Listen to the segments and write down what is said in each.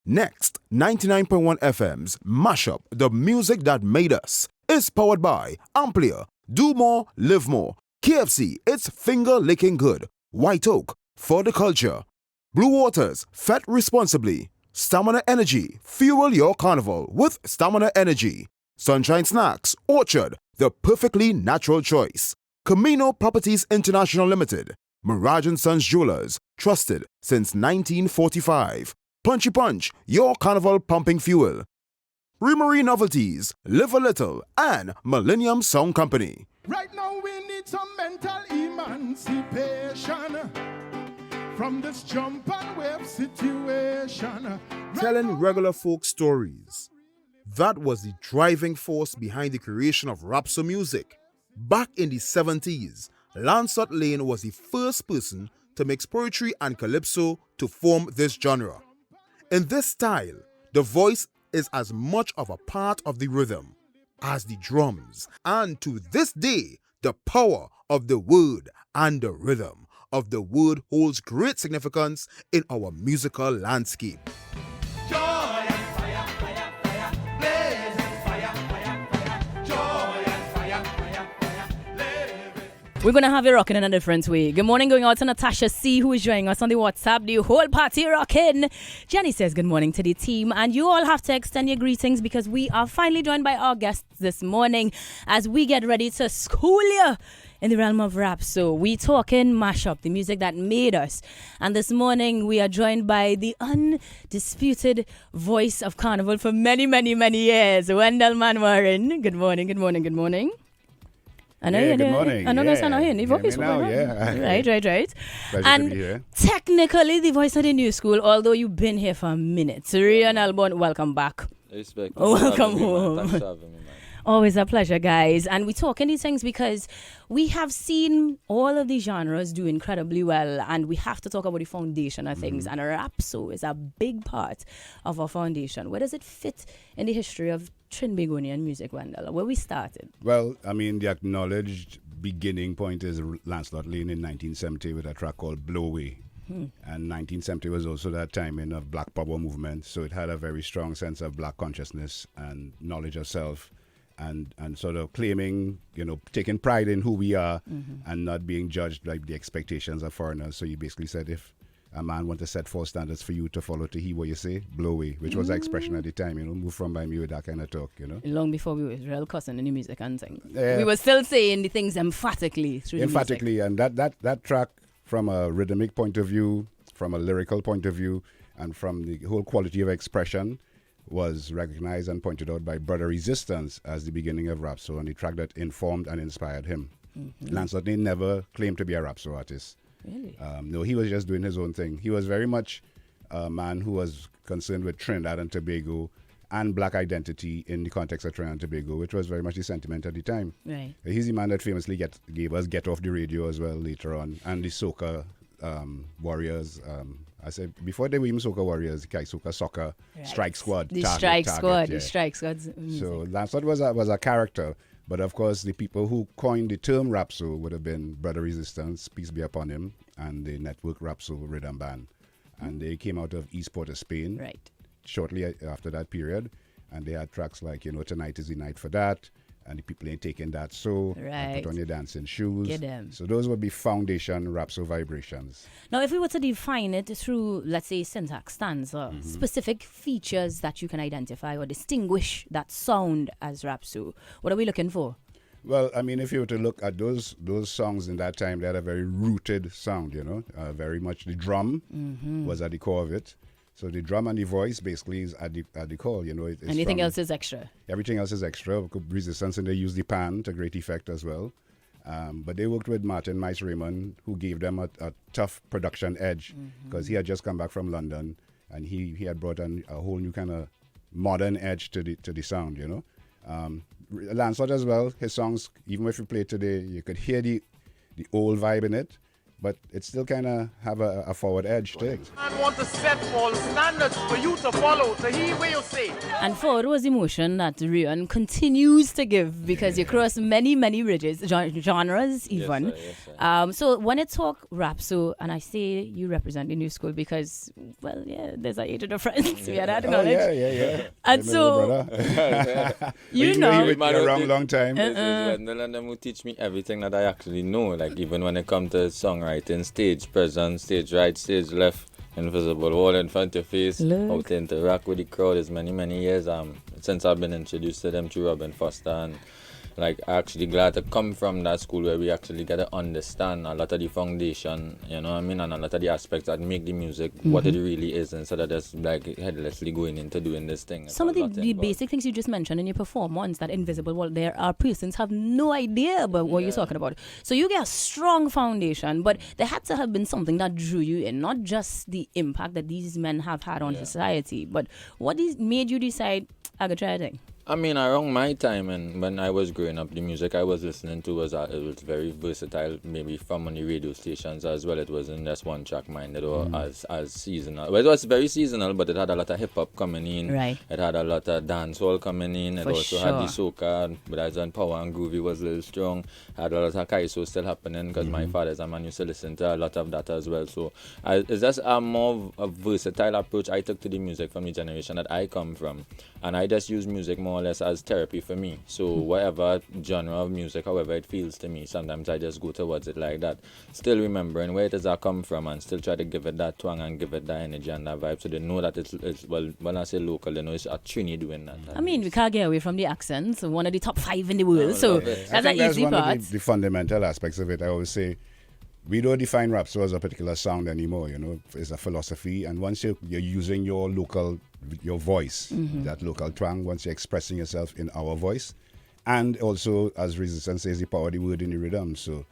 Next, 99.1 FM's Mashup, the music that made us, is powered by Amplia, Do More, Live More, KFC, it's finger licking good, White Oak, for the culture, Blue Waters, fat responsibly, Stamina Energy, fuel your carnival with Stamina Energy, Sunshine Snacks, Orchard, the perfectly natural choice, Camino Properties International Limited, Mirage & Sons Jewelers, trusted since 1945. Punchy Punch, your carnival pumping fuel. Remery Novelties, Live a Little, and Millennium Sound Company. Right now we need some mental emancipation from this jump and wave situation. Telling regular folk stories. That was the driving force behind the creation of Rapso music. Back in the 70s, Lancelot Lane was the first person to mix poetry and calypso to form this genre. In this style, the voice is as much of a part of the rhythm as the drums, and to this day, the power of the word and the rhythm of the word holds great significance in our musical landscape. We're going to have it rocking in a different way. Good morning going out to Natasha C, who is joining us on the WhatsApp. The whole party rocking. Jenny says good morning to the team. And you all have to extend your greetings because we are finally joined by our guests this morning as we get ready to school you in the realm of rap. So we talking mashup, the music that made us. And this morning we are joined by the undisputed voice of Carnival for many, many, many years, Wendell Manwarren. Good morning, good morning, good morning. I know good morning. I know guys are not hearing the voice. Right. Pleasure And to be here. technically the voice of the new school, although you've been here for a minute. So Rheon Elbourne, welcome back. Respect. Welcome home. Thanks for having me, man. Always a pleasure, guys. And we talking these things because we have seen all of these genres do incredibly well, and we have to talk about the foundation of things. And Rapso is a big part of our foundation. Where does it fit in the history of Trinbagonian music, Wendell? Where we started? Well, I mean, the acknowledged beginning point is Lancelot Lane in 1970 with a track called Blow Away. And 1970 was also that time in a Black Power movement, so it had a very strong sense of black consciousness and knowledge of self. And sort of claiming, taking pride in who we are and not being judged by the expectations of foreigners. So you basically said if a man wants to set forth standards for you to follow to hear what you say, blow away, which was the expression at the time, move from by me with that kind of talk, Long before we were real cussing in the music and things. We were still saying the things emphatically through the music. And that track from a rhythmic point of view, from a lyrical point of view, and from the whole quality of expression was recognized and pointed out by Brother Resistance as the beginning of Rapso and the track that informed and inspired him. Lancelot Lane never claimed to be a Rapso artist. Really? No, he was just doing his own thing. He was very much a man who was concerned with Trinidad and Tobago and black identity in the context of Trinidad and Tobago, which was very much the sentiment at the time. Right. He's the man that famously gave us Get Off the Radio as well later on, and the soca warriors. I said before they were even soca warriors, the soca soccer strike squad. The target, strike squad. So Lancelot was a character, but of course the people who coined the term Rapso would have been Brother Resistance, peace be upon him, and the network Rapso Rhythm Band, and they came out of East Port of Spain. Right. Shortly after that period, and they had tracks like Tonight Is the Night for That, and the people ain't taking that, so right. Put on your dancing shoes. Get them. So those would be foundation Rapso vibrations. Now, if we were to define it through, let's say, syntax, stanza, specific features that you can identify or distinguish that sound as Rapso, what are we looking for? Well, I mean, if you were to look at those songs in that time, they had a very rooted sound, very much the drum was at the core of it. So the drum and the voice basically is at the core, Anything else is extra? Everything else is extra. Resistance, and they use the pan to great effect as well. But they worked with Martin Mice Raymond, who gave them a tough production edge because he had just come back from London and he had brought in a whole new kind of modern edge to the sound, Lancelot as well, his songs, even if you play it today, you could hear the old vibe in it. but it still kind of have a forward edge to it. And want to set all standards for you to follow. So he will say. And forward was emotion that Rheon continues to give because you cross many, many bridges, genres even. Yes, sir. So when I talk Rapso, and I say you represent the new school because, well, yeah, there's an age difference. We had that knowledge. Yeah. And so, you know. You've been around a long time. This is Wendell and them who teach me everything that I actually know. Like even when it comes to songwriting, stage presence, stage right, stage left, invisible wall in front of your face, how to interact with the crowd is many, many years since I've been introduced to them through Robin Foster, and like actually glad to come from that school where we actually get to understand a lot of the foundation, you know what I mean, and a lot of the aspects that make the music what it really is, instead of just like headlessly going into doing this thing. Some of the basic things you just mentioned in your performance, that invisible wall, there are persons have no idea about what you're talking about. So you get a strong foundation, but there had to have been something that drew you in, not just the impact that these men have had on society, but what made you decide, I could try a thing? I mean, around my time and when I was growing up, the music I was listening to was it was very versatile, maybe from on the radio stations as well. It wasn't just one track minded or as seasonal. Well, it was very seasonal, but it had a lot of hip hop coming in. Right. It had a lot of dancehall coming in. It also had the soca, but as on Power and Groovy was a little strong. Had a lot of Kaiso still happening because my father's a man used to listen to a lot of that as well. So it's just a more a versatile approach I took to the music from the generation that I come from, and I just use music more or less as therapy for me. So whatever genre of music, however it feels to me, sometimes I just go towards it like that, still remembering where it is I come from and still try to give it that twang and give it that energy and that vibe, so they know that it's well, when I say local, they know it's a Trini doing that. I mean, we can't get away from the accents, one of the top 5 in the world, so that's an easy one part. of the fundamental aspects of it. I always say we don't define Rapso as a particular sound anymore, you know. It's a philosophy, and once you're using your voice, that local twang, once you're expressing yourself in our voice, and also, as Resistance says, the power of the word in the rhythm. So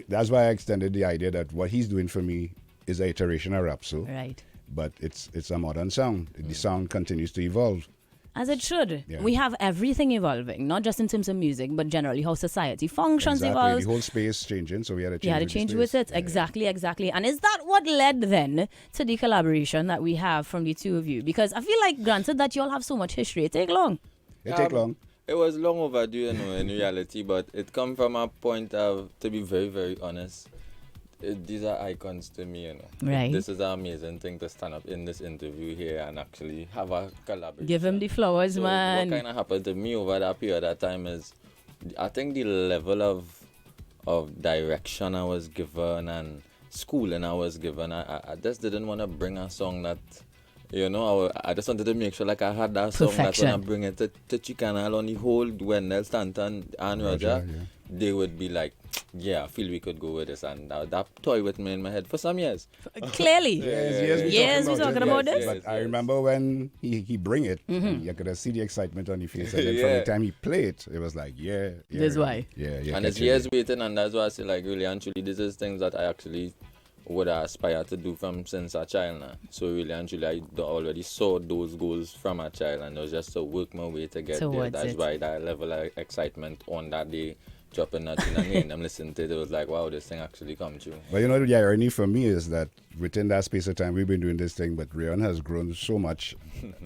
that's why I extended the idea that what he's doing for me is an iteration of Rapso, Right. but it's a modern sound. The sound continues to evolve. As it should. Yeah. We have everything evolving, not just in terms of music, but generally how society functions evolves. The whole space changing, so we had to change. You had to change with it. Exactly. And is that what led then to the collaboration that we have from the two of you? Because I feel like, granted that you all have so much history, it take long. It take long. It was long overdue, you know, in reality, but it come from a point of, to be very, very honest, these are icons to me, you know. Right. This is an amazing thing to stand up in this interview here and actually have a collaboration. Give him the flowers, So man. what kind of happened to me over that period of time is, I think the level of direction I was given and schooling I was given, I just didn't want to bring a song that, you know, I just wanted to make sure like I had that song that when I bring it to Chicana on the whole Wendell, Stanton and Roger, they would be like, yeah, I feel we could go with this, and that toy with me in my head for some years. Clearly. Yes, we're talking about this. But I remember when he bring it, you could see the excitement on his face, and then from the time he played, it was like, That's why. Yeah. And it's years waiting, and that's why I say, like, really and truly, this is things that I actually would aspire to do from since a child now. So really and truly, I already saw those goals from a child, and it was just to work my way to get there. That's why that level of excitement on that day, dropping that in a name, I'm listening to it, it was like, wow, this thing actually come true. But you know, the irony for me is that within that space of time, we've been doing this thing, but Rheon has grown so much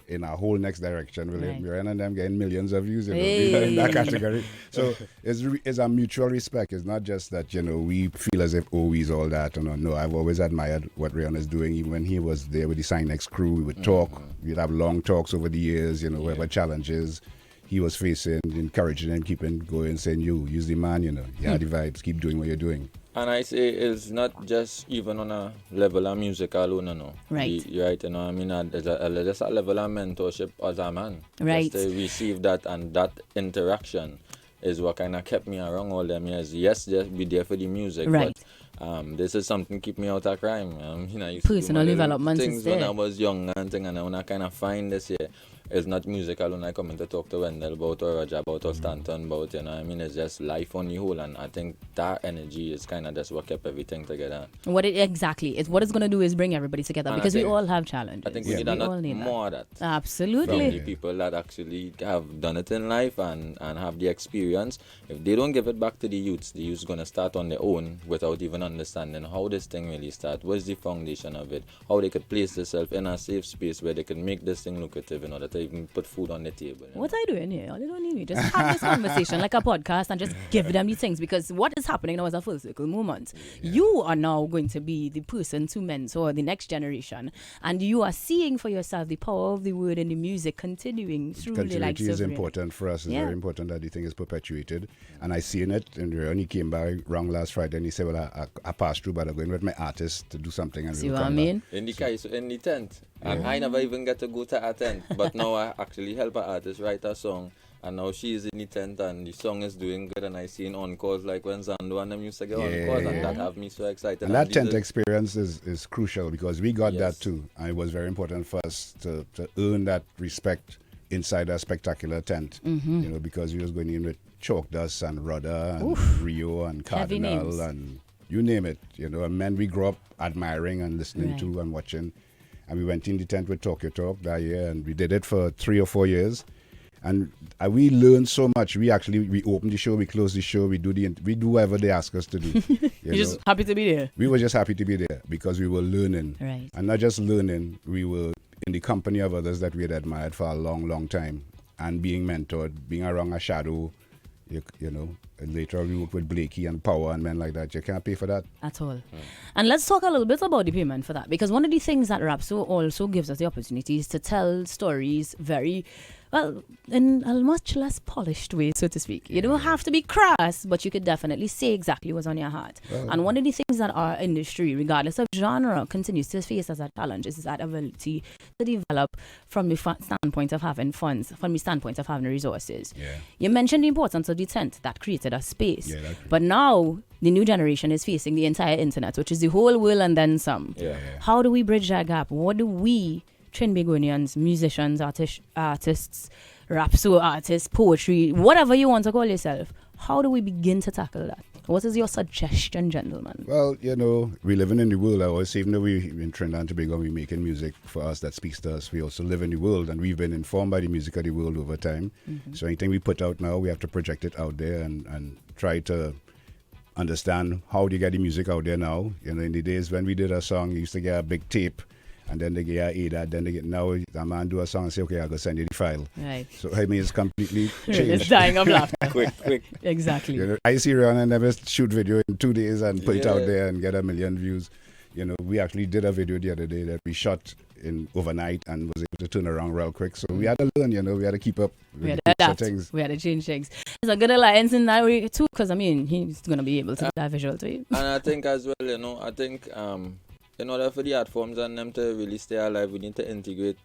in a whole next direction. Rheon and them getting millions of views, you know, in that category. So it's a mutual respect. It's not just that, you know, we feel as if, oh, he's all that. No, I've always admired what Rheon is doing. Even when he was there with the Sinex crew, we would talk. We'd have long talks over the years, you know, whatever challenges he was facing, encouraging him, keeping going, saying, you, use the man, you know, you have the vibes, keep doing what you're doing. And I say it's not just even on a level of music alone, you know. Right. You're right, you know, I mean, there's just a level of mentorship as a man. Right. Just to receive that, and that interaction is what kind of kept me around all them years. Yes, just be there for the music, right. But this is something keep me out of crime. You know, I used Personal to do my development things is there. when I was young and thing, and when I kind of find this here, it's not music alone I come in to talk to Wendell about or Roger about or Stanton about, you know what I mean? It's just life on the whole, and I think that energy is kind of just what kept everything together. Exactly. It's what it's going to do is bring everybody together, And because we all have challenges. I think we need a lot more of that. Absolutely. From the people that actually have done it in life and have the experience. If they don't give it back to the youths going to start on their own without even understanding how this thing really starts, what's the foundation of it, how they could place themselves in a safe space where they can make this thing lucrative in order to even put food on the table. What are you doing here? You don't need me. Just have this conversation like a podcast and just give them these things, because what is happening now is a full circle moment. You are now going to be the person to mentor the next generation, and you are seeing for yourself the power of the word and the music continuing through the likes of Continuity is important for us. It's very important that the thing is perpetuated, and I seen it. And Rheon, he came by wrong last Friday and he said, well, I passed through, but I'm going with my artist to do something. And see what I mean? In the tent. And I never even get to go to a tent, but now I actually help an artist write a song, and now she is in the tent and the song is doing good, and I seen encores like when Zando and them used to get encores, and that have me so excited. And that tent experience is crucial, because we got that too, and it was very important for us to earn that respect inside a spectacular tent, you know, because we was going in with Chalk Dust and Rudder and Rio and Carnival and you name it, you know, and men we grew up admiring and listening to and watching. And we went in the tent with Talk Your Talk that year, and we did it for 3 or 4 years. And we learned so much. We opened the show, we closed the show, we do whatever they ask us to do. You're just happy to be there. We were just happy to be there because we were learning. Right. And not just learning, we were in the company of others that we had admired for a long, long time, and being mentored, being around a shadow, you know. And later we worked with Blakey and Power and men like that. You can't pay for that. At all. And let's talk a little bit about the payment for that, because one of the things that Rapso also gives us the opportunity is to tell stories very, well, in a much less polished way, so to speak. You don't have to be crass, but you could definitely say exactly what's on your heart. And one of the things that our industry, regardless of genre, continues to face as a challenge is that ability to develop from the standpoint of having funds, from the standpoint of having resources. You mentioned the importance of the tent that created a space. But now the new generation is facing the entire internet, which is the whole world and then some. How do we bridge that gap? What do we, Trinbagonians, musicians, artists, Rapso artists, poetry, whatever you want to call yourself, how do we begin to tackle that? What is your suggestion, gentlemen? Well, you know, we living in the world. I always say, even though we in Trinidad and Tobago, we're making music for us that speaks to us, we also live in the world, and we've been informed by the music of the world over time. So anything we put out now, we have to project it out there and try to understand how do you get the music out there now. You know, in the days when we did a song, you used to get a big tape, and then they get ADAT, then they get, now a man do a song and say, okay, I'll go send you the file. Right. So I mean, it's completely changed. It's dying of laughter. quick. Exactly. You know, I see Rheon and never shoot video in 2 days and put it out there and get 1 million views. You know, we actually did a video the other day that we shot in overnight and was able to turn around real quick. So we had to learn, you know, we had to keep up with We had the to adapt. things. We had to change things. There's a good alliance in that way too, because I mean, he's going to be able to do that visual to you. And I think as well, you know, in order for the art forms and them to really stay alive, we need to integrate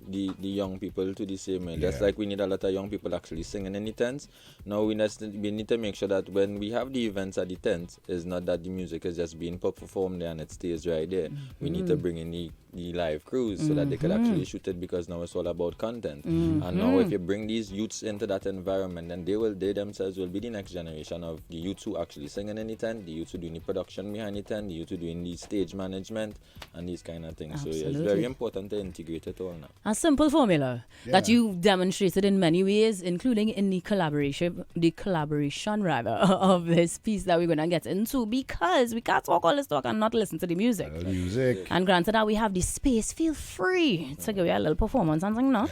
the young people to the same way. Just like we need a lot of young people actually singing in the tents. Now we need to make sure that when we have the events at the tent, it's not that the music is just being performed there and it stays right there. We need to bring in the live crews so that they could actually shoot it, because now it's all about content. And now if you bring these youths into that environment, then they themselves will be the next generation of the youths who actually singing in the tent, the youths who doing the production behind the tent, the youths who doing the stage management and these kind of things. Absolutely. So it's very important to integrate it all now. A simple formula that you demonstrated in many ways, including in the collaboration rather of this piece that we're going to get into, because we can't talk all this talk and not listen to the music. And granted that we have the space, feel free to give you a little performance and sing, no?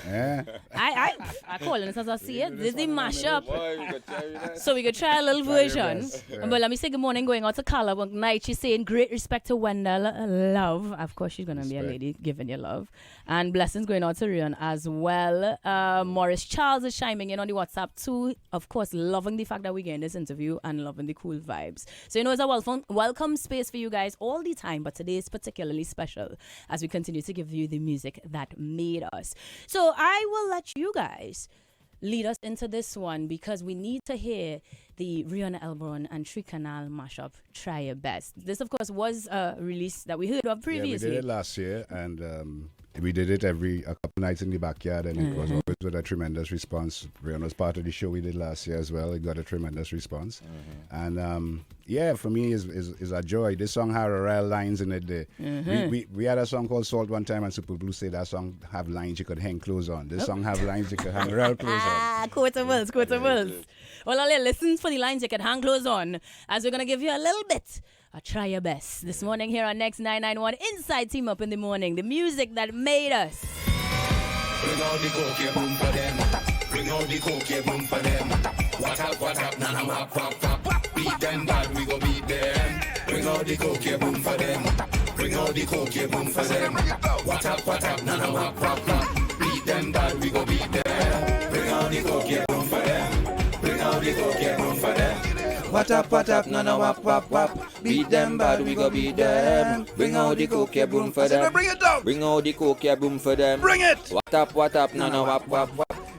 I call it as I see it. This is the mashup. So we could try a little version. But let me say good morning going out to Carla McKnight. She's saying great respect to Wendell. Love. Of course, she's going to be a lady giving you love. And blessings going out to Rheon as well. Morris Charles is chiming in on the WhatsApp too. Of course, loving the fact that we're getting this interview and loving the cool vibes. So, you know, it's a welcome space for you guys all the time, but today is particularly special as we continue to give you the music that made us. So I will let you guys lead us into this one, because we need to hear the Rheon Elbourne and Tree Canal mashup, Try Your Best. This, of course, was a release that we heard of previously. Yeah, we did it last year, and We did it a couple nights in the backyard, and it was always with a tremendous response. Rheon was part of the show we did last year as well. It got a tremendous response. And for me, is a joy. This song had real lines in it. We had a song called Salt one time, and Super Blue said that song have lines you could hang clothes on. This song have lines you could hang real clothes on. Quotables. Well, Ali, listen for the lines you could hang clothes on, as we're going to give you a little bit. Try your best. This morning here on Next 991 Inside Team Up in the Morning. The music that made us. Bring out the coke, boom for them. Bring out the coke, boom for them. What up, nana, wap. Beat them bad, we go beat them. Bring out the coke, boom for them. Bring out the coke, boom for them. What up, nana, wap. Beat them bad, we go beat them. Bring out the coke, boom for them. Bring out the coke, boom for them. What up, nana, wap. Beat them bad, we go beat them. Bring out the coke, boom for them. Bring it down. Bring out the coke, boom for them. Bring it. What up, nana, wap.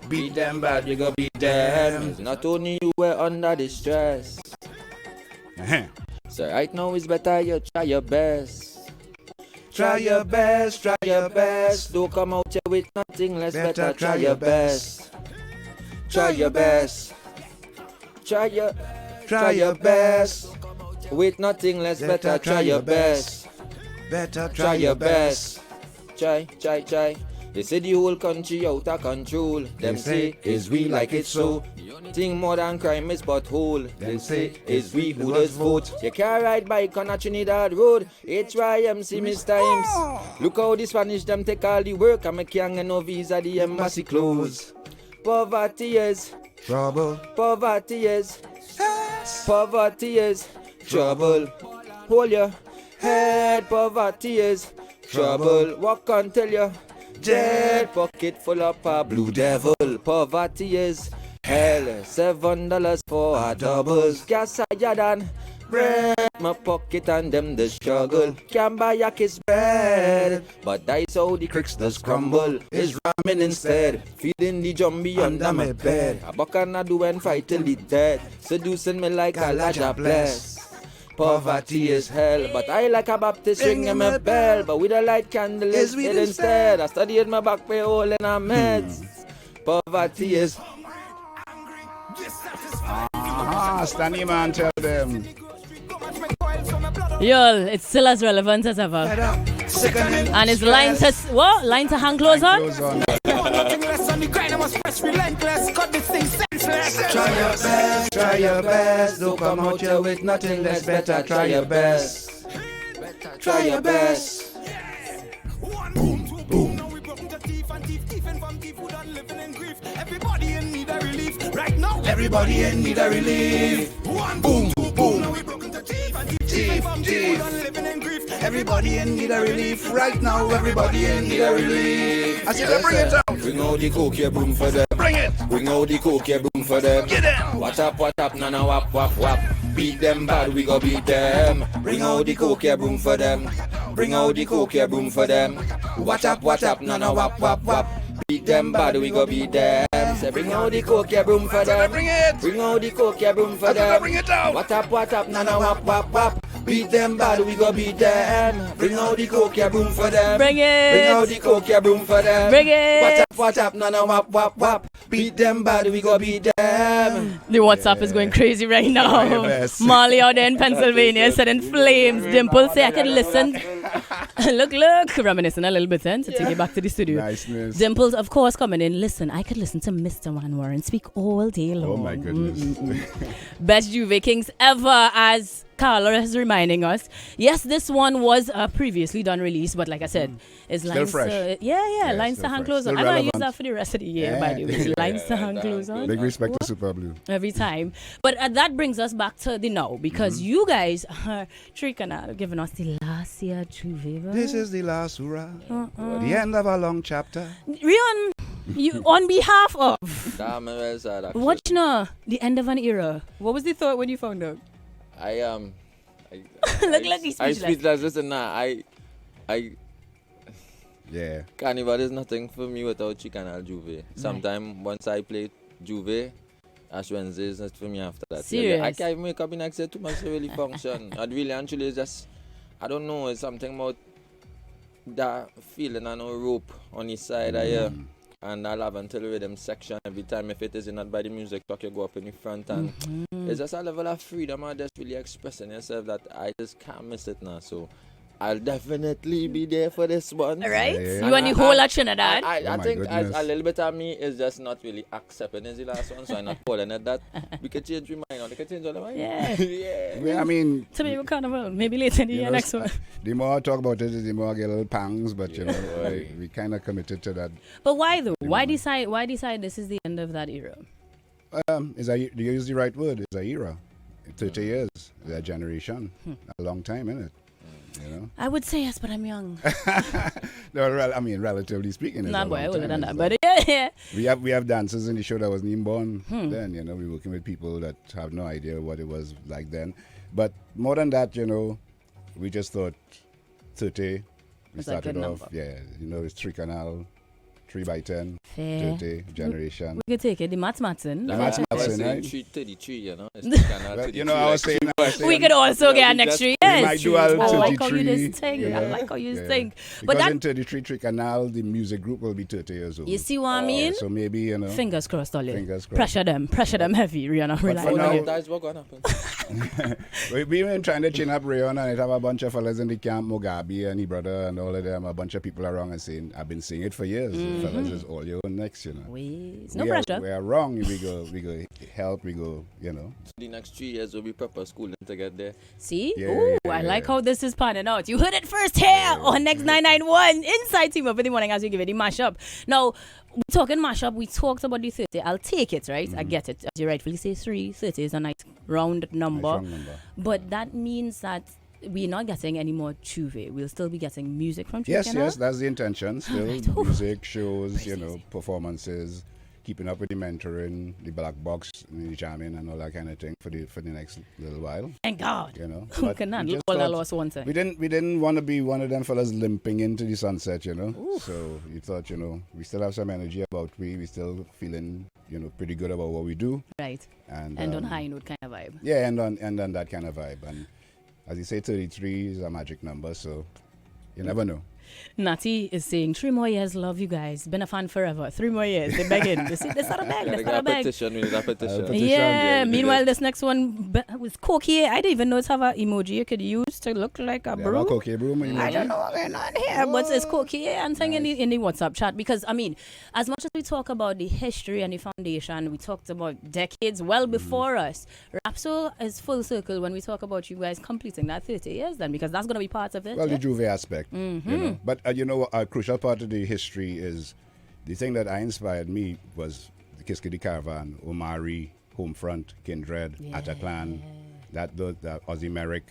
Beat them bad, we go beat them. It's not only you were under the stress. So right now it's better you try your best. Try your best. Don't come out here with nothing less. Better try your best. Try your best. Try your best. With nothing less. Better try your best. Better Try your best. Try. They say the whole country out of control. Them say, is we like it so? The only thing more than crime is butthole. Them say, is we who does vote? You can't ride bike on a Trinidad road. HYMC Miss Times. Look how the Spanish them take all the work. And make young and no visa, the embassy close. Poverty is trouble. Poverty is trouble. Hold your head. Poverty is trouble. Walk on till you dead. Pocket full of a blue devil. Poverty is hell. $7 for a doubles. Gas higher than bread. My pocket and them the struggle. Can't buy a kiss bread. But that's how the cricks does crumble. Is ramen instead. Feeding the zombie under my bed. A buck and I do and fight till the dead. Seducing me like a Elijah bless. Poverty is hell, but I like a Baptist ringing my bell. But with a light candle is it instead. I studied my back pay hole in a meds. Poverty is Stanley man, tell them. Yo, it's still as relevant as ever. And it's line to what? Line to hang clothes on? Try your best. Don't come out here with nothing less. Better try your best. Try your best. Boom. Everybody in need of relief right now. Everybody in need a relief. Boom. Everybody in need a relief right now. Everybody in need a relief. I said, bring it out. Bring out the coke, boom for them. Bring it. Bring out the coke, boom for them. Get them. What up, nana, wap. Beat them bad, we go beat them. Bring out the coke, boom for them. Bring out the coke, boom for them. What up, nana, wap. Beat them bad, we go beat them. Say, bring out the coke, boom for them. Bring it. Bring out the coke, boom for them. Bring it out. What up, nana, wap. Beat them bad, we go beat them. Bring out the coke, boom for them. Bring it. Bring out the coke, boom for them. Bring it. What up, nana, wap. Beat them bad, we go beat them. The WhatsApp is going crazy right Try now. your best. Molly out there in Pennsylvania is set in flames. Dimple say I can listen. look, reminiscing a little bit then to take it back to the studio. Niceness. Dimples, of course, coming in. Listen, I could listen to Mr. Manwarren speak all day long. Oh my goodness. Best Juve Kings ever, as Carla is reminding us. Yes, this one was a previously done release, but like I said, it's Still lines fresh. to, lines to still hang fresh. clothes on. Still I'm going to use relevant. that for the rest of the year, by the way. Lines to hang clothes on. Big respect to Super Blue. Every time. But that brings us back to the now, because you guys are giving us the last year Juve. This is the last hurrah. The end of a long chapter. Rheon, you on behalf of Damn, well said, actually. what you know, the end of an era. What was the thought when you found out? Look, he's I speechless. speechless. Listen, I Yeah. Carnival is nothing for me without Chicanal Juve. Sometime once I play Juve, Ash Wednesday is not for me after that. Serious? I can't even wake up in next day too much to really function. I'd really actually just, I don't know, it's something about that feeling of no rope on his side of here. And I'll have until the rhythm section every time. If it is not by the music talk, you go up in the front. And it's just a level of freedom and just really expressing yourself that I just can't miss it now. So I'll definitely be there for this one. All right. Yeah. You and the whole of Trinidad. I my think goodness. a little bit of me is just not really accepting as the last one, so I'm not calling it that. We can change my mind, or they can change all the mind. Yeah. Yeah, I mean, To me, Carnival. Maybe later in the you year, know, next one. the more I talk about it, the more I get a little pangs. But you know, we kind of committed to that. But why though? Why decide this is the end of that era? Do you use the right word? It's an era. 30 years, that generation, a long time, isn't it? You know. I would say yes, but I'm young. No, I mean, relatively speaking, it's Not a boy, long older time. than that, It's but like- yeah. We have dancers in the show that wasn't even born then. You know, we're working with people that have no idea what it was like then. But more than that, you know, we just thought 30. We It's a good started off, number. you know, it's 3 canal, 3x10, Fair. 30 generation. We could take it. The Matson. The Matt's I was Matson, saying right? 333, you know. It's the kind of Well, 33, you know, I was saying, We could also Yeah, get we an just- extra we yes. might do all I like how you 33, just think. you I know. like how you Yeah. think. Because But that, in 33 Trick Canal, the music group will be 30 years old. you see what I mean? So maybe, you know. Fingers crossed, Ollie. Fingers crossed. Pressure them heavy, Rihanna. for Relax. now- That's what going to happen. We've been trying to chin up Rheon, and it have a bunch of fellas in the camp, Mugabe and his brother and all of them, a bunch of people around and saying, I've been saying it for years. Fellas is all your own next, you know. No we pressure. we are wrong. We go help, we go, you know. The next 3 years will be proper schooling to get there. See? Yeah, Ooh, yeah, I like yeah. how this is panning out. You heard it first here on Next 991 Inside Team Up in the morning as we give it the mashup. Now, we're talking mashup. We talked about the 30. I'll take it, right? I get it. As you rightfully say, 30 is a nice round number. Nice round number. But that means that we're not getting any more Chuve. We'll still be getting music from Chuve. Yes, that's the intention. Still, Ooh. music, shows, you know, performances, keeping up with the mentoring, the black box, the jamming, and all that kind of thing for the next little while. Thank God. You know, Who But can we handle just all that thought- lost one time? We didn't want to be one of them fellas limping into the sunset, you know. So you thought, you know, we still have some energy about we still feeling, you know, pretty good about what we do, Right. and On high note kind of vibe. yeah, and on that kind of vibe. And as you say, 33 is a magic number, so you never know. Natty is saying 3 more years, love you guys. Been a fan forever. 3 more years. They're begging. They say, they start a bag. They Gotta start a get a bag. petition. We need a petition. petition. Yeah. we Meanwhile, need this next one was Cokie. I didn't even know it's have an emoji you could use to look like a They have broom. a cocaine broom, you know. I don't know what's going on here, but it's Cokie and thing in the WhatsApp chat because I mean, as much as we talk about the history and the foundation, we talked about decades well before us. Rapso is full circle when we talk about you guys completing that 30 years then because that's going to be part of it. Well, yeah? the Juve aspect, you know. But you know, a crucial part of the history is the thing that inspired me was the Kiskidi Caravan, Omari, Homefront, Kindred, Ataclan, that Ozzy Merrick,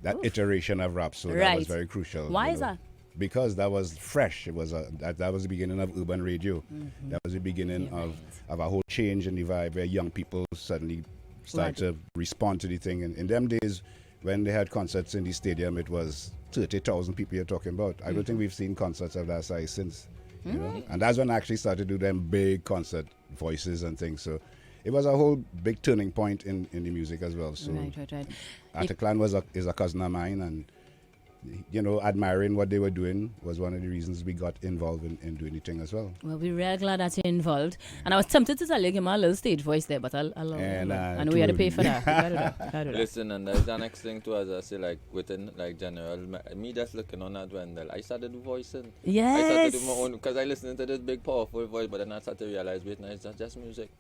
that iteration of Rapso that Right. was very crucial. Why you is know. that? Because that was fresh. It was that was the beginning of urban radio. That was the beginning of a whole change in the vibe where young people suddenly start to respond to the thing. And in them days, when they had concerts in the stadium, it was 30,000 people you're talking about. I don't think we've seen concerts of that size since. You know? And that's when I actually started to do them big concert voices and things. So it was a whole big turning point in the music as well. So Right. Ataclan is a cousin of mine, and you know, admiring what they were doing was one of the reasons we got involved in doing the thing as well. Well, we're real glad that you're involved. And I was tempted to tell you, give me a little stage voice there, but I'll And, I know we had to pay for that. We gotta do that. We gotta do that. Listen, and there's the next thing too, as I say, like within like general, me just looking on that Wendell, I started voicing. I started Yes. to do my own because I listened to this big powerful voice, but then I started to realize, wait, now it's not just music.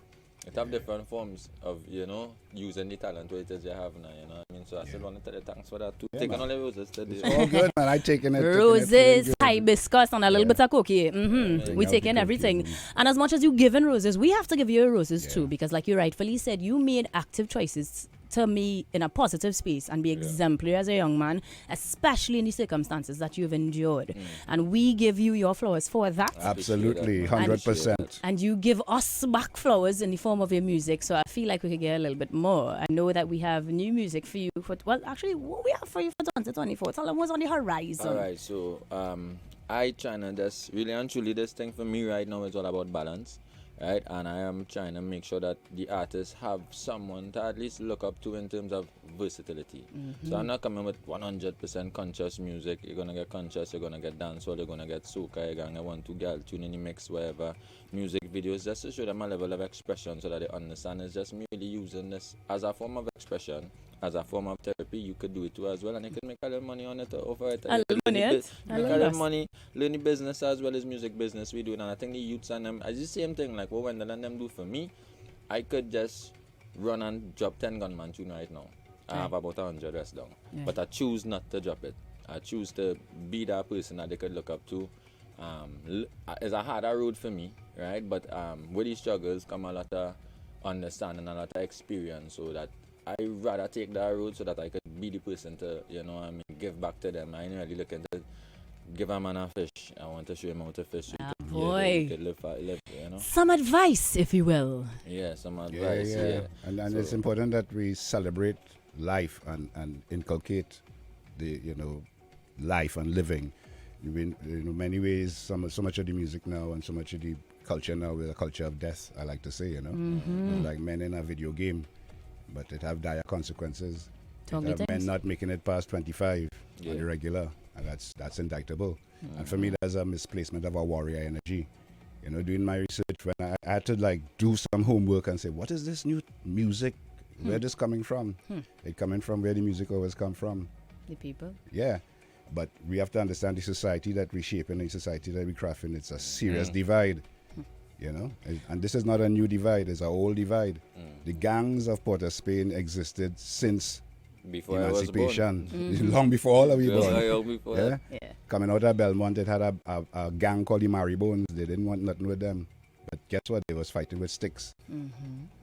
It have different forms of, you know, using the talent where it is you have now, you know what I mean? So I still want to tell you thanks for that too. Yeah, Taking man. all the roses today. All good, man. I taking it. Roses, feeling good. hibiscus, and a little Yeah. bit of cookie. Bring We out taking the everything. cookie. And as much as you giving roses, we have to give you roses Yeah. too, because like you rightfully said, you made active choices to me in a positive space and be exemplary as a young man, especially in the circumstances that you've endured. And we give you your flowers for that. Absolutely, And- 100%. And you give us back flowers in the form of your music. So I feel like we could get a little bit more. I know that we have new music for you. Well, actually, what we have for you for 2024? Tell them what's on the horizon. All right, so I trying to just really and truly, this thing for me right now is all about balance, right? And I am trying to make sure that the artists have someone to at least look up to in terms of versatility. So I'm not coming with 100% conscious music. You're gonna get conscious, you're gonna get dancehall, you're gonna get soca, you're gonna want to girl tune in the mix, wherever. Music videos, just to show them a level of expression so that they understand it's just merely using this as a form of expression, as a form of therapy. You could do it too as well, and you can make a little money on it over it. A little money, Make a little yes. money, learn the business as well as music business we do. And I think the youths and them, it's the same thing like what Wendell and them do for me. I could just run and drop 10 gunman tune right now. I have about 100 rest down. But I choose not to drop it. I choose to be that person that they could look up to. It's a harder road for me, right? But with these struggles come a lot of understanding and a lot of experience, so that I rather take that road so that I could be the person to, give back to them. I ain't really looking to give a man a fish. I want to show him how to fish. Boy. He could live, Some advice, if you will. Yeah, some advice. And it's important that we celebrate life and inculcate the life and living. In many ways, so much of the music now and so much of the culture now is a culture of death. I like to say, like men in a video game, but it have dire consequences. Men not making it past 25 on the regular, and that's indictable. And for me, that's a misplacement of our warrior energy. Doing my research, when I had to do some homework and say, what is this new music? Where this coming from? It coming from where the music always come from. The people. Yeah. But we have to understand the society that we shape and the society that we craft in. It's a serious divide, And this is not a new divide, it's an old divide. The gangs of Port of Spain existed since before emancipation, long before all of you born. Yeah? Coming out of Belmont, it had a gang called the Maribones. They didn't want nothing with them. But guess what? They was fighting with sticks.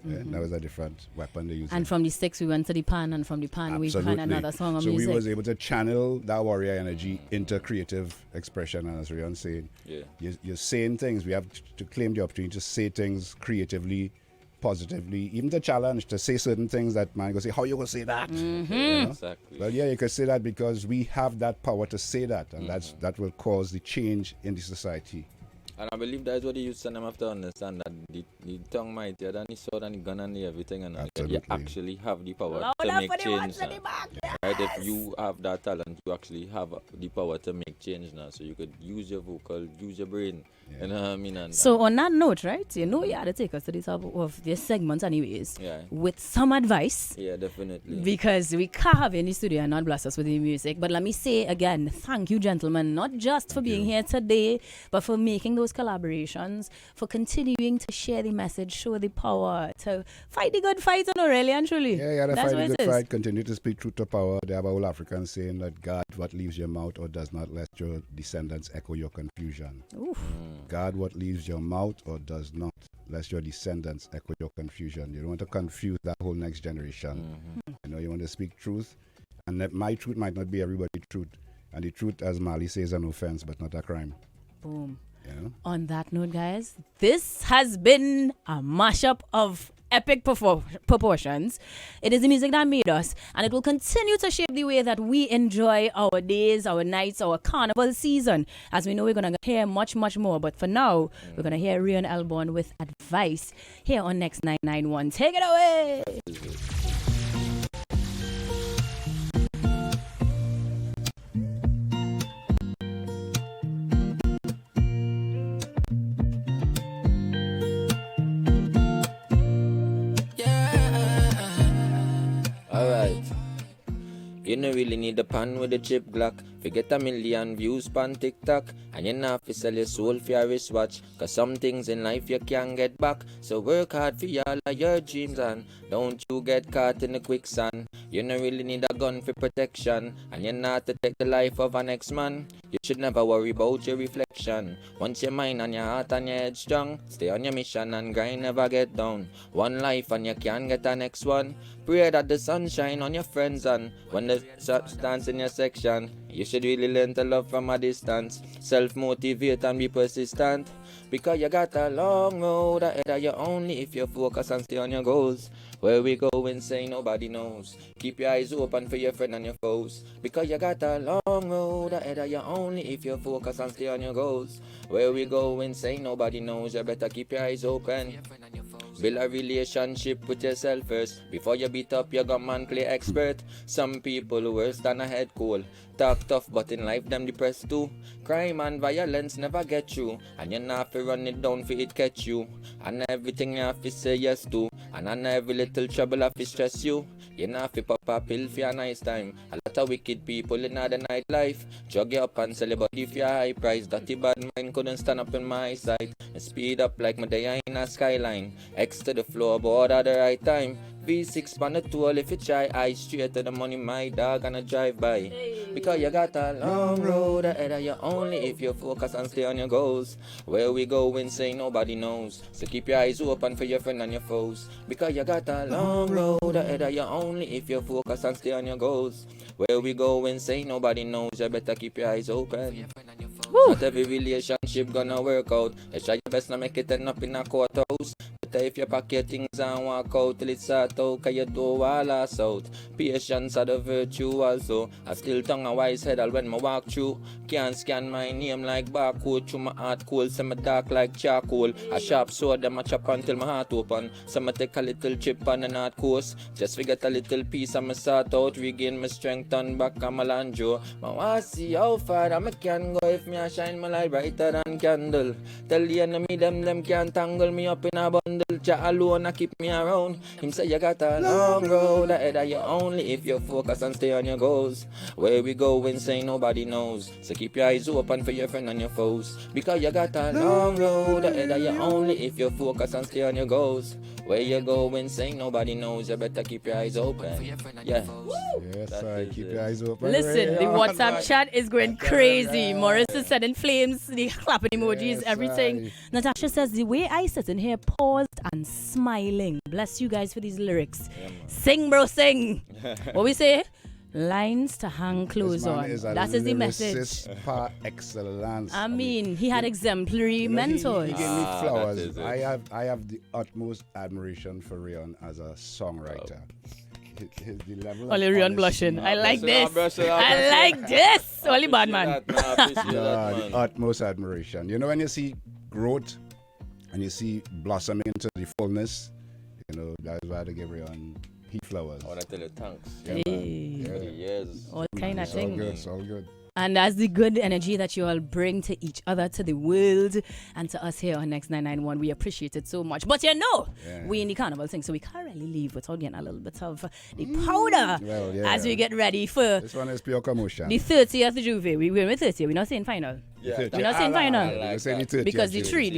That was a different weapon they used. And from the sticks, we went to the pan, and from the pan, we found another song of music. So we was able to channel that warrior energy into creative expression, and as Rheon saying, you're saying things. We have to claim the opportunity to say things creatively, positively, even to challenge, to say certain things that man go say, how you gonna say that? Exactly. Well, you could say that because we have that power to say that, and that will cause the change in the society. And I believe that's what the youth and them have to understand, that the tongue mightier than the sword and the gun and the everything, and you actually have the power to make change now. Right? If you have that talent, you actually have the power to make change now. So you could use your vocal, use your brain. You know what I mean? So on that note, right, you had to take us to the top of this segment anyways, with some advice. Yeah, definitely. Because we can't have any studio and not bless us with the music. But let me say again, thank you, gentlemen, not just for being here today, but for making those collaborations, for continuing to share the message, show the power, to fight the good fight, really and truly. Yeah, to fight the good fight, continue to speak truth to power. They have a whole African saying that God, what leaves your mouth or does not, let your descendants echo your confusion. God, what leaves your mouth or does not, lest your descendants echo your confusion. You don't want to confuse that whole next generation. You want to speak truth, and that my truth might not be everybody's truth. And the truth, as Mali says, is an offense, but not a crime. Boom. On that note, guys, this has been a mashup of epic proportions. It is the music that made us, and it will continue to shape the way that we enjoy our days, our nights, our carnival season. As we know, we're going to hear much, much more. But for now, we're going to hear Rheon Elbourne with advice here on Next 991. Take it away. You no really need a pan with a chip Glock. Forget 1 million views pan TikTok. And you not fi sell your soul for your wristwatch. Cause some things in life you can't get back. So work hard for all of your dreams and don't you get caught in the quicksand. You no really need a gun for protection. And you're not to take the life of an ex-man. You should never worry about your reflection. Once your mind and your heart and your head strong, stay on your mission and grind, never get down. One life and you can't get the next one. Pray that the sun shine on your friends, and when the substance in your section, you should really learn to love from a distance. Self-motivate and be persistent, because you got a long road ahead of you only if you focus and stay on your goals. Where we going, say nobody knows. Keep your eyes open for your friend and your foes, because you got a long road ahead of you only only if you focus and stay on your goals. Where we going, say nobody knows. You better keep your eyes open. Build a relationship with yourself first. Before you beat up your gunman, play expert. Some people worse than a head cold. Talk tough, but in life them depressed too. Crime and violence never get you, and you not have to run it down for it catch you. And everything you have to say yes to, and on every little trouble have to stress you. You not have to pop a pill for a nice time. A lot of wicked people in the nightlife jug you up and sell your body for a high price. Dirty bad mind couldn't stand up in my sight. And speed up like my day in a skyline. X to the floor, board at the right time. V6 on the tool if you try. I straight to the money, my dog gonna drive by. Because you got a long road ahead of you only if you focus and stay on your goals. Where we going, say nobody knows. So keep your eyes open for your friend and your foes. Because you got a long road ahead of you only if you focus and stay on your goals. Where we going, say nobody knows. You better keep your eyes open. Woo. Not every relationship gonna work out. You try your best to make it end up in a courthouse. Better if you pack your things and walk out till it's sort out, cause you do all us out. Patience are the virtue also. I still tongue a wise head when I walk through. Can't scan my name like barcode. Through my heart cold, some dark like charcoal. A sharp sword, them a chop until my heart open. Some take a little chip on the north coast. Just forget a little piece and me sort out. Regain my strength on back on my lanjo. I wanna see how far I can go if me a shine my light brighter than candle. Tell the enemy them can't tangle me up in a bundle. Jah alone a keep me around. Him say you got a long road ahead of you only if you focus and stay on your goals. Where we going, say nobody knows. So keep your eyes open for your friend and your foes. Because you got a long road ahead of you only if you focus and stay on your goals. Where you going, say nobody knows. You better keep your eyes open. Yeah. Yes, I keep your eyes open. Listen, the WhatsApp chat is going crazy. Morris is setting flames, the clapping emojis, everything. Natasha says, the way I sit in here, paused and smiling. Bless you guys for these lyrics. Sing, bro, sing. What we say? Lines to hang clothes on. That is the message. Par excellence. I mean, he had exemplary mentors. He gave me flowers. I have the utmost admiration for Rheon as a songwriter. The level Only of Rheon blushing. I like this. I I like this. Only bad man. the utmost admiration. You know, when you see growth and you see blossoming into the fullness, you know, that's why they give Rheon flowers. I want to tell you thanks. Hey. For the years. All kind of thing. It's all good. And that's the good energy that you all bring to each other, to the world, and to us here on Next 991. We appreciate it so much. But you know, we in the Carnival thing, so we can't really leave without getting a little bit of the powder as we get ready for this one is pure commotion. The 30th Juve. We're with 30th. We're not saying final. Yeah. We're not saying final. Because the tree.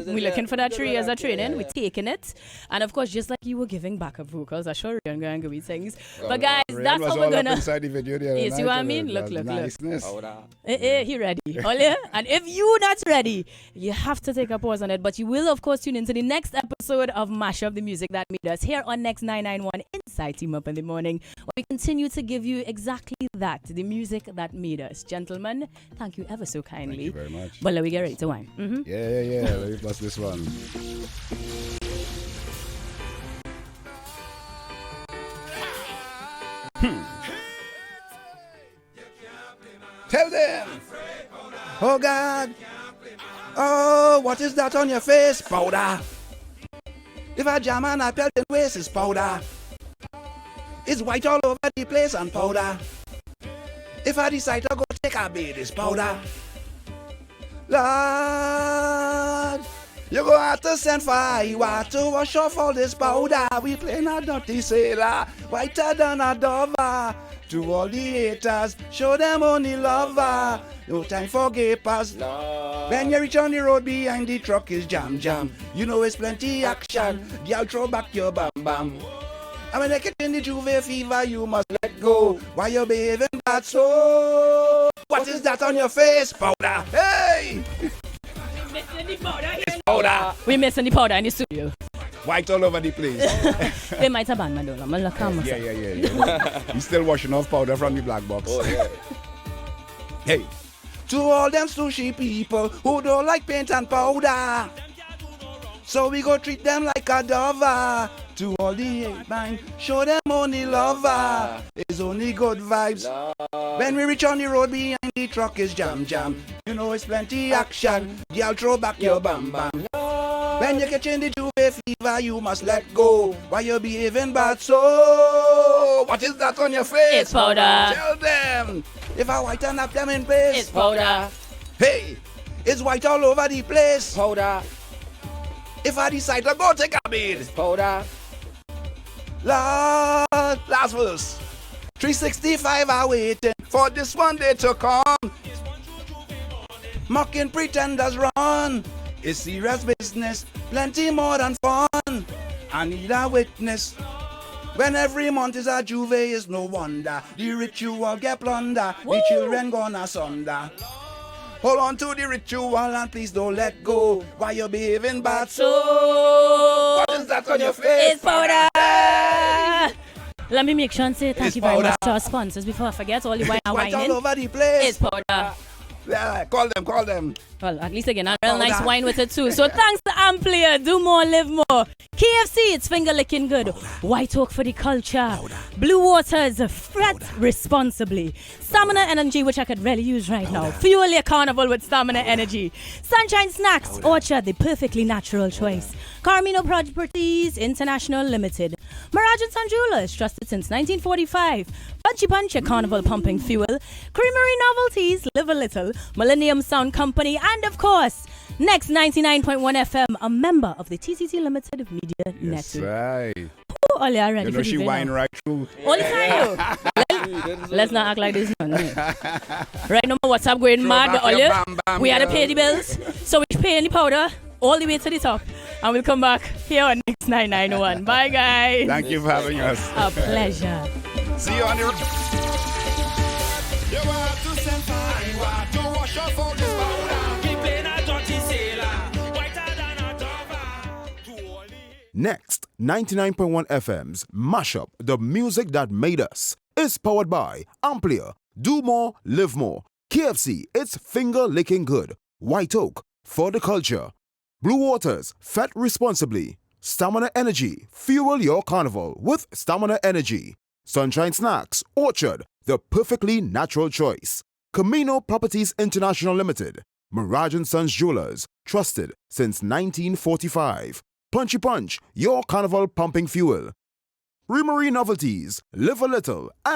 We're looking for that tree as a training. We're taking it. And of course, just like you were giving backup vocals, I'm sure Rheon going to give me things. But guys, that's how we're going to... inside the video there. You see what I mean? Look. Niceness. He ready. And if you not ready, you have to take a pause on it. But you will, of course, tune into the next episode of Mashup, the music that made us, here on Next 991 Inside Team Up in the Morning. We continue to give you exactly that, the music that made us. Gentlemen, thank you ever so kindly. Thank you very much. But let me get ready to wine. Mm-hmm. Yeah. Let me plus this one. Tell them. Oh God. Oh, what is that on your face? Powder. If I jam and I pelt in waist, it's powder. It's white all over the place and powder. If I decide to go take a bath, it's powder. Lord, you go have to send fire to wash off all this powder. We playing a dirty sailor, whiter than a dover. To all the haters, show them only lover. No time for gapers. When you reach on the road behind the truck is jam. You know it's plenty action. Y'all throw back your bam. And when they get in the Juve fever, you must let go. Why you behaving bad so? What is that on your face? Powder. Hey! Missing the powder here. It's powder. We're missing the powder in the studio. White all over the place. They might have banned my dollar. Yeah. He's still washing off powder from the black box. Oh, yeah. Hey. To all them sushi people who don't like paint and powder, so we go treat them like a dover. To all the hate mind, show them only lover. It's only good vibes. When we reach on the road behind the truck is jam jam. You know it's plenty action. Y'all throw back your bam bam. When you catch in the Juve fever, you must let go. Why you behaving bad so? What is that on your face? It's powder. Tell them. If I whiten up them in place. It's powder. Hey, it's white all over the place. Powder. If I decide to go take a bid. Powder. Last verse. 365 are waiting for this one day to come. Mocking pretenders run. It's serious business, plenty more than fun. I need a witness. When every month is a Juve, is no wonder. The ritual get plunder, the children gonna sunder. Hold on to the ritual and please don't let go. Why you behaving bad so? What is that on your face? It's powder. Let me make sure and say thank you very much to our sponsors before I forget. All the wine and White all whining. over the place. It's powder. Yeah, call them. Well, at least again, a real nice wine with it too. So thanks to Amplia, do more, live more. KFC, it's finger licking good. White Oak for the culture. Blue Waters, fret responsibly. Stamina Energy, which I could really use right now. Fuel your carnival with Stamina Energy. Sunshine Snacks, Orchard, the perfectly natural choice. Carmino Properties International Limited. Mirage & Son Jewelers, trusted since 1945. Punchy Punch, your carnival pumping fuel. Creamery Novelties, Live a Little. Millennium Sound Company, and of course, Next 99.1 FM, a member of the TCT Limited Media Yes, Network. right. Oh, all you are ready You know for she the wine video. right through. All the time. Let's not act like this. Right now, what's up going mad with all you? We had to pay the bills, so we're paying the powder all the way to the top. And we'll come back here on Next 991. Bye, guys. Thank you for having us. A pleasure. See you on the... You have to send fire, you have to wash off all this powder. Keep playing a dirty sailor, whiter than a dove. Next, 99.1 FM's Mashup, the music that made us, is powered by Amplia, Do More, Live More, KFC, it's finger licking good, White Oak, for the culture, Blue Waters, fat responsibly, Stamina Energy, fuel your carnival with Stamina Energy, Sunshine Snacks, Orchard, the perfectly natural choice, Camino Properties International Limited, Mirage & Sons Jewelers, trusted since 1945. Punchy Punch, your carnival pumping fuel. Creamery Novelties, Live a Little, and